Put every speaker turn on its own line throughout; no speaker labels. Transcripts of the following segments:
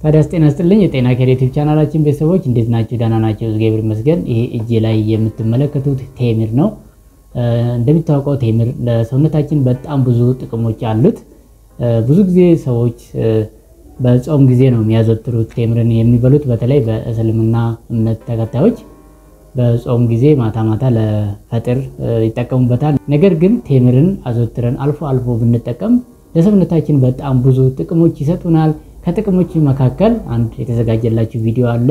ታዲያስ ጤና ይስጥልኝ የጤና ኬር ዩቲዩብ ቻናላችን ቤተሰቦች እንዴት ናችሁ? ደህና ናችሁ? እግዚአብሔር ይመስገን። ይሄ እጄ ላይ የምትመለከቱት ቴምር ነው። እንደሚታወቀው ቴምር ለሰውነታችን በጣም ብዙ ጥቅሞች አሉት። ብዙ ጊዜ ሰዎች በጾም ጊዜ ነው የሚያዘወትሩት ቴምርን የሚበሉት። በተለይ በእስልምና እምነት ተከታዮች በጾም ጊዜ ማታ ማታ ለፈጥር ይጠቀሙበታል። ነገር ግን ቴምርን አዘወትረን አልፎ አልፎ ብንጠቀም ለሰውነታችን በጣም ብዙ ጥቅሞች ይሰጡናል። ከጥቅሞቹ መካከል አንድ የተዘጋጀላችሁ ቪዲዮ አለ።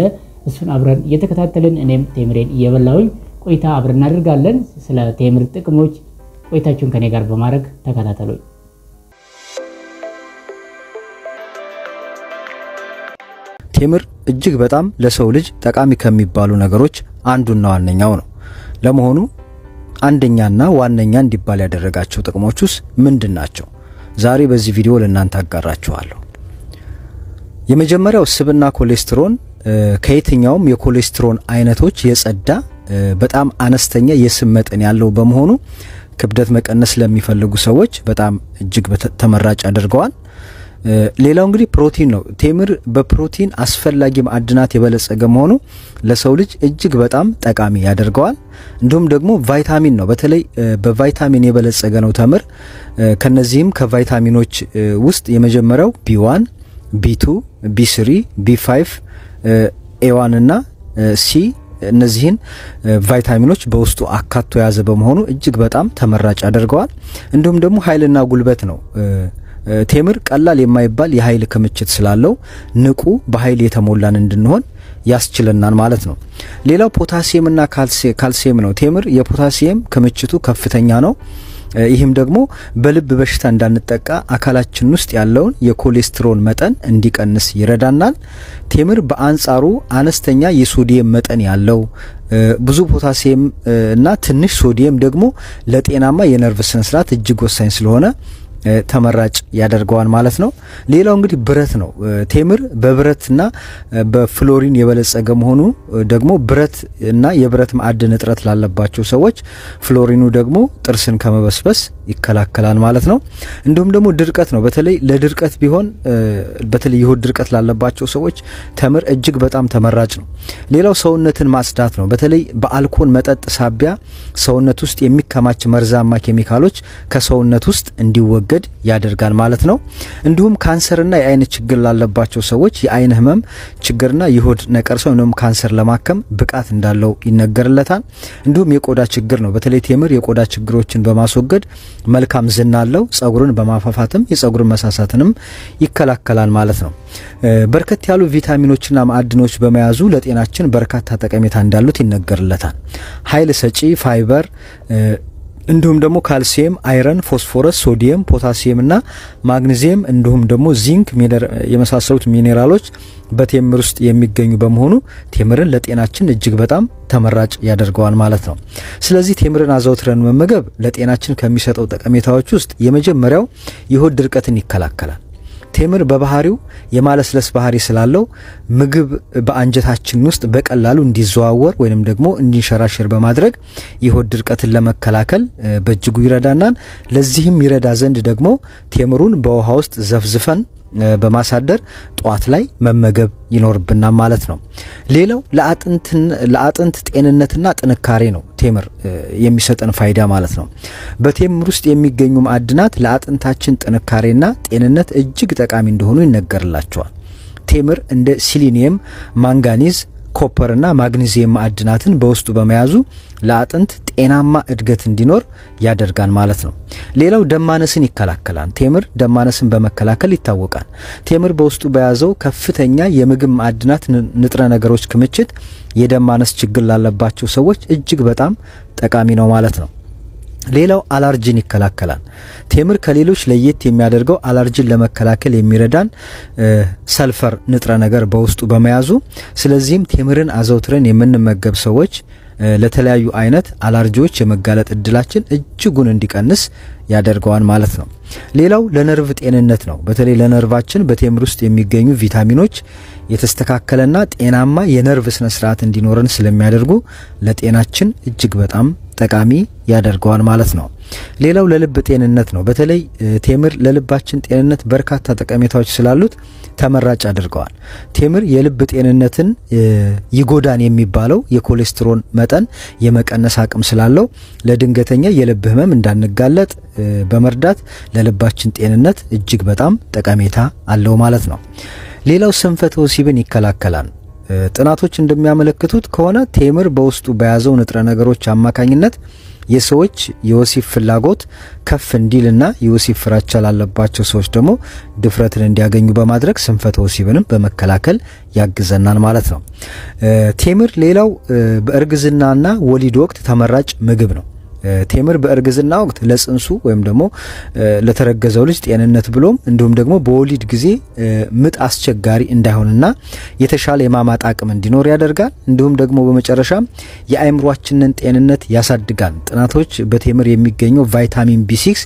እሱን አብረን እየተከታተልን እኔም ቴምሬን እየበላሁኝ ቆይታ አብረን እናደርጋለን። ስለ ቴምር ጥቅሞች ቆይታችሁን ከኔ ጋር በማድረግ ተከታተሉኝ።
ቴምር እጅግ በጣም ለሰው ልጅ ጠቃሚ ከሚባሉ ነገሮች አንዱና ዋነኛው ነው። ለመሆኑ አንደኛና ዋነኛ እንዲባል ያደረጋቸው ጥቅሞችስ ምንድናቸው? ዛሬ በዚህ ቪዲዮ ለእናንተ አጋራችኋለሁ። የመጀመሪያው ስብና ኮሌስትሮል ከየትኛውም የኮሌስትሮል አይነቶች የጸዳ በጣም አነስተኛ የስብ መጠን ያለው በመሆኑ ክብደት መቀነስ ለሚፈልጉ ሰዎች በጣም እጅግ ተመራጭ ያደርገዋል። ሌላው እንግዲህ ፕሮቲን ነው። ቴምር በፕሮቲን አስፈላጊ ማዕድናት የበለጸገ መሆኑ ለሰው ልጅ እጅግ በጣም ጠቃሚ ያደርገዋል። እንዲሁም ደግሞ ቫይታሚን ነው። በተለይ በቫይታሚን የበለጸገ ነው ቴምር። ከነዚህም ከቫይታሚኖች ውስጥ የመጀመሪያው B1 B2 B3 B5 A1 እና C እነዚህን ቫይታሚኖች በውስጡ አካቶ ያዘ በመሆኑ እጅግ በጣም ተመራጭ ያደርገዋል። እንዲሁም ደግሞ ኃይልና ጉልበት ነው። ቴምር ቀላል የማይባል የኃይል ክምችት ስላለው ንቁ በኃይል የተሞላን እንድንሆን ያስችለናል ማለት ነው። ሌላው ፖታሲየም እና ካልሲየም ነው። ቴምር የፖታሲየም ክምችቱ ከፍተኛ ነው። ይህም ደግሞ በልብ በሽታ እንዳንጠቃ አካላችን ውስጥ ያለውን የኮሌስትሮል መጠን እንዲቀንስ ይረዳናል። ቴምር በአንጻሩ አነስተኛ የሶዲየም መጠን ያለው ብዙ ፖታሲየም እና ትንሽ ሶዲየም ደግሞ ለጤናማ የነርቭ ስነስርዓት እጅግ ወሳኝ ስለሆነ ተመራጭ ያደርገዋል ማለት ነው። ሌላው እንግዲህ ብረት ነው። ቴምር በብረትና በፍሎሪን የበለጸገ መሆኑ ደግሞ ብረት እና የብረት ማዕድን እጥረት ላለባቸው ሰዎች ፍሎሪኑ ደግሞ ጥርስን ከመበስበስ ይከላከላል ማለት ነው። እንዲሁም ደግሞ ድርቀት ነው። በተለይ ለድርቀት ቢሆን በተለይ የሆድ ድርቀት ላለባቸው ሰዎች ቴምር እጅግ በጣም ተመራጭ ነው። ሌላው ሰውነትን ማጽዳት ነው። በተለይ በአልኮል መጠጥ ሳቢያ ሰውነት ውስጥ የሚከማች መርዛማ ኬሚካሎች ከሰውነት ውስጥ እንዲወገድ ያደርጋል ማለት ነው። እንዲሁም ካንሰርና የአይን ችግር ላለባቸው ሰዎች የአይን ህመም ችግርና የሆድ ነቀርሳ ወይም ካንሰር ለማከም ብቃት እንዳለው ይነገርለታል። እንዲሁም የቆዳ ችግር ነው። በተለይ ቴምር የቆዳ ችግሮችን በማስወገድ መልካም ዝና አለው። ጸጉርን በማፋፋትም የጸጉር መሳሳትንም ይከላከላል ማለት ነው። በርከት ያሉ ቪታሚኖችና ማዕድኖች በመያዙ ለጤናችን በርካታ ጠቀሜታ እንዳሉት ይነገርለታል። ኃይል ሰጪ ፋይበር እንዲሁም ደግሞ ካልሲየም፣ አይረን፣ ፎስፎረስ፣ ሶዲየም፣ ፖታሲየም እና ማግኒዚየም እንዲሁም ደግሞ ዚንክ የመሳሰሉት ሚኔራሎች በቴምር ውስጥ የሚገኙ በመሆኑ ቴምርን ለጤናችን እጅግ በጣም ተመራጭ ያደርገዋል ማለት ነው። ስለዚህ ቴምርን አዘውትረን መመገብ ለጤናችን ከሚሰጠው ጠቀሜታዎች ውስጥ የመጀመሪያው የሆድ ድርቀትን ይከላከላል። ቴምር በባህሪው የማለስለስ ባህሪ ስላለው ምግብ በአንጀታችን ውስጥ በቀላሉ እንዲዘዋወር ወይንም ደግሞ እንዲንሸራሸር በማድረግ የሆድ ድርቀትን ለመከላከል በእጅጉ ይረዳናል። ለዚህም ይረዳ ዘንድ ደግሞ ቴምሩን በውሃ ውስጥ ዘፍዝፈን በማሳደር ጧት ላይ መመገብ ይኖርብናል ማለት ነው። ሌላው ለአጥንት ጤንነትና ጥንካሬ ነው ቴምር የሚሰጠን ፋይዳ ማለት ነው። በቴምር ውስጥ የሚገኙ ማዕድናት ለአጥንታችን ጥንካሬና ጤንነት እጅግ ጠቃሚ እንደሆኑ ይነገርላቸዋል። ቴምር እንደ ሲሊኒየም፣ ማንጋኒዝ፣ ኮፐርና ማግኒዚየም ማዕድናትን በውስጡ በመያዙ ለአጥንት ጤናማ እድገት እንዲኖር ያደርጋል ማለት ነው። ሌላው ደም ማነስን ይከላከላል። ቴምር ደም ማነስን በመከላከል ይታወቃል። ቴምር በውስጡ በያዘው ከፍተኛ የምግብ ማዕድናት ንጥረ ነገሮች ክምችት የደም ማነስ ችግር ላለባቸው ሰዎች እጅግ በጣም ጠቃሚ ነው ማለት ነው። ሌላው አለርጂን ይከላከላል። ቴምር ከሌሎች ለየት የሚያደርገው አለርጂን ለመከላከል የሚረዳን ሰልፈር ንጥረ ነገር በውስጡ በመያዙ ስለዚህም ቴምርን አዘውትረን የምንመገብ ሰዎች ለተለያዩ አይነት አለርጂዎች የመጋለጥ እድላችን እጅጉን እንዲቀንስ ያደርገዋል ማለት ነው። ሌላው ለነርቭ ጤንነት ነው። በተለይ ለነርቫችን በቴምር ውስጥ የሚገኙ ቪታሚኖች የተስተካከለና ጤናማ የነርቭ ስነ ስርዓት እንዲኖረን ስለሚያደርጉ ለጤናችን እጅግ በጣም ጠቃሚ ያደርገዋል ማለት ነው። ሌላው ለልብ ጤንነት ነው። በተለይ ቴምር ለልባችን ጤንነት በርካታ ጠቀሜታዎች ስላሉት ተመራጭ አድርገዋል። ቴምር የልብ ጤንነትን ይጎዳን የሚባለው የኮሌስትሮል መጠን የመቀነስ አቅም ስላለው ለድንገተኛ የልብ ህመም እንዳንጋለጥ በመርዳት ለልባችን ጤንነት እጅግ በጣም ጠቀሜታ አለው ማለት ነው። ሌላው ስንፈተ ወሲብን ይከላከላል። ጥናቶች እንደሚያመለክቱት ከሆነ ቴምር በውስጡ በያዘው ንጥረ ነገሮች አማካኝነት የሰዎች የወሲብ ፍላጎት ከፍ እንዲልና የወሲብ ፍራቻ ላለባቸው ሰዎች ደግሞ ድፍረትን እንዲያገኙ በማድረግ ስንፈተ ወሲብንም በመከላከል ያግዘናል ማለት ነው። ቴምር ሌላው በእርግዝናና ወሊድ ወቅት ተመራጭ ምግብ ነው። ቴምር በእርግዝና ወቅት ለጽንሱ ወይም ደግሞ ለተረገዘው ልጅ ጤንነት ብሎም እንዲሁም ደግሞ በወሊድ ጊዜ ምጥ አስቸጋሪ እንዳይሆንና የተሻለ የማማጥ አቅም እንዲኖር ያደርጋል። እንዲሁም ደግሞ በመጨረሻም የአእምሮአችንን ጤንነት ያሳድጋል። ጥናቶች በቴምር የሚገኘው ቫይታሚን B6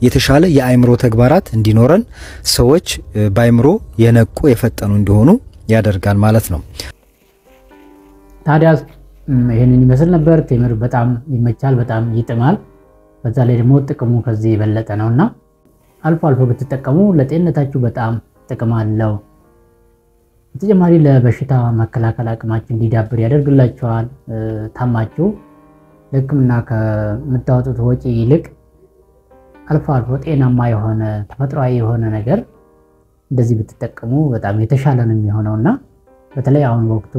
የተሻለ የአእምሮ ተግባራት እንዲኖረን ሰዎች በአእምሮ የነቁ የፈጠኑ እንዲሆኑ ያደርጋል ማለት ነው።
ታዲያ ይሄንን ይመስል ነበር። ቴምር በጣም ይመቻል፣ በጣም ይጥማል። በዛ ላይ ደግሞ ጥቅሙ ከዚህ የበለጠ ነውና አልፎ አልፎ ብትጠቀሙ ለጤንነታችሁ በጣም ጥቅም አለው። በተጨማሪ ለበሽታ መከላከል አቅማችሁ እንዲዳብር ያደርግላችኋል። ታማችሁ ለሕክምና ከምታወጡት ወጪ ይልቅ አልፎ አልፎ ጤናማ የሆነ ተፈጥሯዊ የሆነ ነገር እንደዚህ ብትጠቀሙ በጣም የተሻለ ነው የሚሆነውና በተለይ አሁን ወቅቱ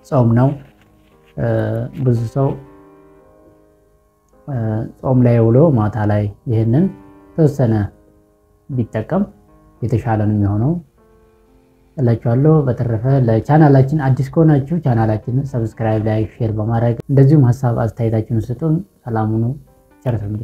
ጾም ነው። ብዙ ሰው ጾም ላይ ውሎ ማታ ላይ ይሄንን ተወሰነ ቢጠቀም የተሻለ ነው የሚሆነው እላችኋለሁ። በተረፈ ለቻናላችን አዲስ ከሆናችሁ ቻናላችንን ሰብስክራይብ፣ ላይክ፣ ሼር በማድረግ እንደዚሁም ሐሳብ አስተያየታችሁን ስጡን። ሰላም ሁኑ። ቸር ሰንብቱ።